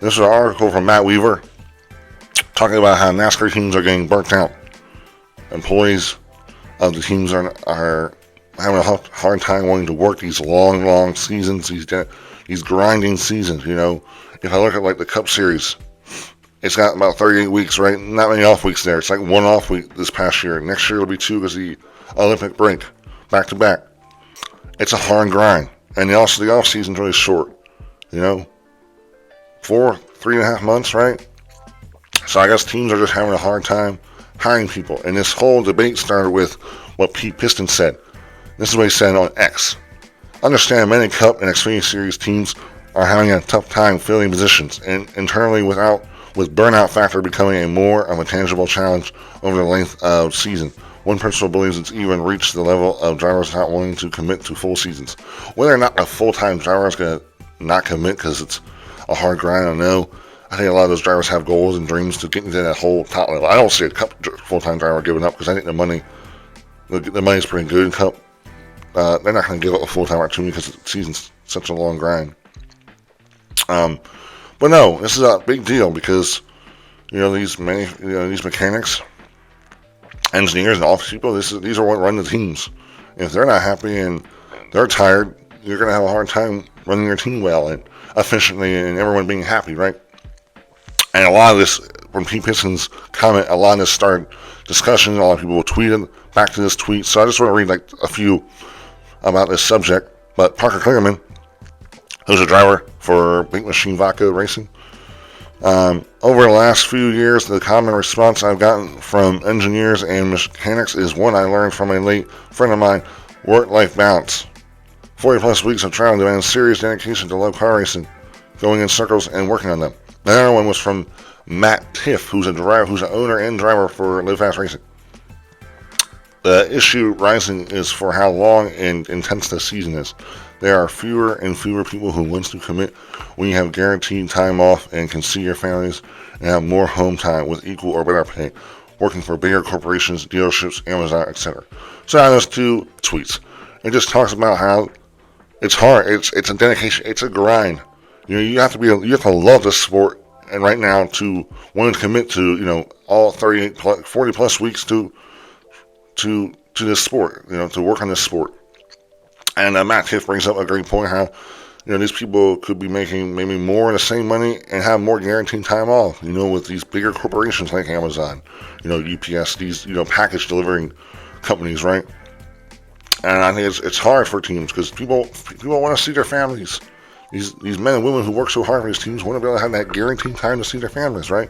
This is an article from Matt Weaver talking about how NASCAR teams are getting burnt out. Employees of the teams are having a hard time wanting to work these long seasons, these grinding seasons. If I look at like the Cup Series, it's got about 38 weeks, right? Not many off weeks there. It's like one off week this past year. Next year it'll be two because the Olympic break, back to back. It's a hard grind, and also the off season's really short. 3.5 months, right? So I guess teams are just having a hard time hiring people. And this whole debate started with what Pete Piston said. This is what he said on X. Understand many Cup and Xfinity Series teams are having a tough time filling positions, and internally with burnout factor becoming a more of a tangible challenge over the length of season. One principal believes it's even reached the level of drivers not wanting to commit to full seasons. Whether or not a full-time driver is going to not commit because it's a hard grind, I don't know. I think a lot of those drivers have goals and dreams to get into that whole top level. I don't see a Cup full-time driver giving up because I think the money's pretty good in Cup. They're not going to give up a full-time opportunity because the season's such a long grind. But no, this is a big deal because these mechanics, engineers, and office people. These are what run the teams. If they're not happy and they're tired, you're going to have a hard time running your team well and efficiently, and everyone being happy, right? And a lot of this, from Pete Piston's comment, a lot of this started discussion. A lot of people tweeted back to this tweet. So I just want to read like a few about this subject. But Parker Kligerman, who's a driver for Big Machine Vodka Racing, over the last few years, the common response I've gotten from engineers and mechanics is one I learned from a late friend of mine: work-life balance. 40 plus weeks of travel demands serious dedication to love car racing, going in circles and working on them. Another one was from Matt Tiff, who's an owner and driver for Live Fast Racing. The issue rising is for how long and intense the season is. There are fewer and fewer people who want to commit when you have guaranteed time off and can see your families and have more home time with equal or better pay, working for bigger corporations, dealerships, Amazon, etc. So now there's two tweets. It just talks about how it's hard. It's a dedication. It's a grind. You have to love this sport, and right now to want to commit to all 40 plus weeks to this sport, to work on this sport. And Matt Tiff brings up a great point how these people could be making maybe more of the same money and have more guaranteed time off. With these bigger corporations like Amazon, UPS, these package delivering companies, right? And I think it's hard for teams because people want to see their families. These men and women who work so hard for these teams want to be able to have that guaranteed time to see their families, right?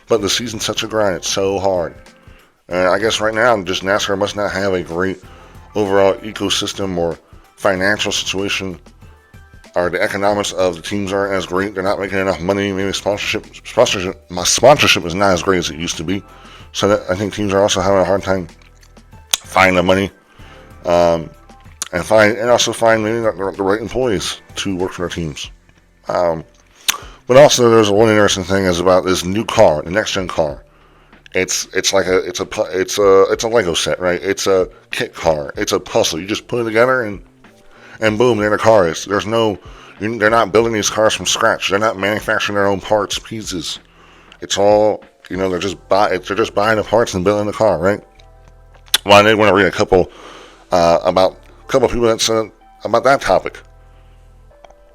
But the season's such a grind. It's so hard. And I guess right now, just NASCAR must not have a great overall ecosystem or financial situation, or the economics of the teams aren't as great. They're not making enough money. Maybe sponsorship is not as great as it used to be. So I think teams are also having a hard time finding the money, and also find maybe the right employees to work for their teams. But also there's one interesting thing is about this new car, the next gen car. It's a Lego set, right? It's a kit car. It's a puzzle. You just put it together and boom, there the car is. They're not building these cars from scratch. They're not manufacturing their own parts, pieces. It's all, they're just buying the parts and building the car, right? Well, I did want to read a couple people that said about that topic.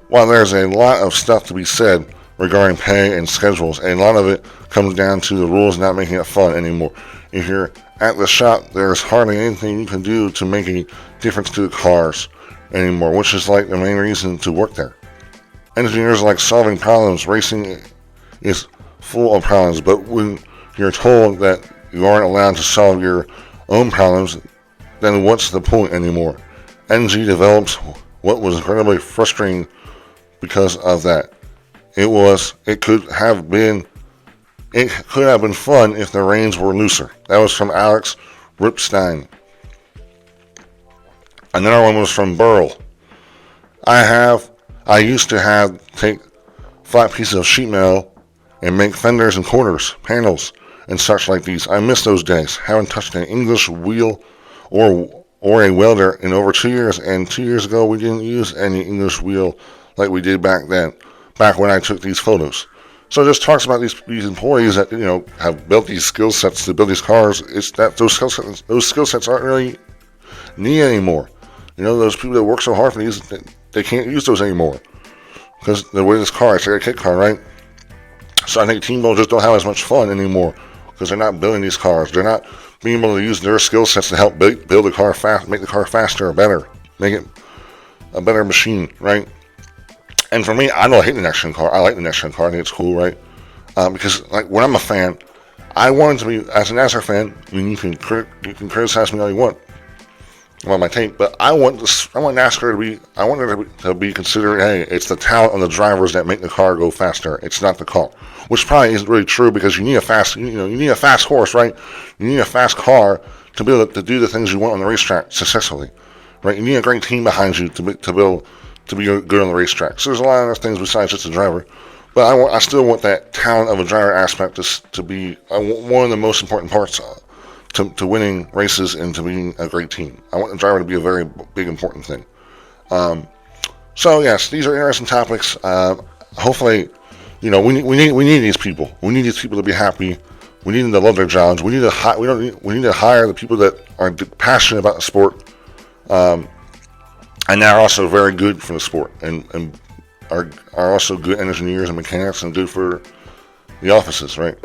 While there's a lot of stuff to be said regarding pay and schedules, a lot of it comes down to the rules not making it fun anymore. If you're at the shop, there's hardly anything you can do to make a difference to the cars anymore, which is like the main reason to work there. Engineers like solving problems. Racing is full of problems, but when you're told that you aren't allowed to solve your own problems, then what's the point anymore? NG develops what was incredibly frustrating because of that. It could have been fun if the reins were looser. That was from Alex Ripstein. Another one was from Burl. I used to take flat pieces of sheet metal and make fenders and quarters, panels, and such like these. I miss those days. Haven't touched an English wheel or a welder in over 2 years, and 2 years ago we didn't use any English wheel like we did back when I took these photos. So it just talks about these employees that have built these skill sets to build these cars. It's that those skill sets aren't really needed anymore. Those people that work so hard for these, they can't use those anymore because the way this car, it's like a kit car, right? So I think team builders just don't have as much fun anymore because they're not building these cars. They're not being able to use their skill sets to help build the car fast, make the car faster or better, make it a better machine, right? And for me, I don't hate the next gen car. I like the next gen car. I think it's cool, right? Because like when I'm a fan, I want it to be, as a NASCAR fan. I mean, you can criticize me all you want about my take, but I want NASCAR to be. I want it to be considered. Hey, it's the talent of the drivers that make the car go faster. It's not the car, which probably isn't really true because you need a fast. You need a fast horse, right? You need a fast car to be able to do the things you want on the racetrack successfully, right? You need a great team behind you to be good on the racetrack. So there's a lot of other things besides just a driver. But I still want that talent of a driver aspect to be one of the most important parts to winning races and to being a great team. I want the driver to be a very big important thing. So yes, these are interesting topics. Hopefully, we need these people. We need these people to be happy. We need them to love their jobs. We need to hire the people that are passionate about the sport. And they're also very good for the sport and are also good engineers and mechanics and good for the offices, right?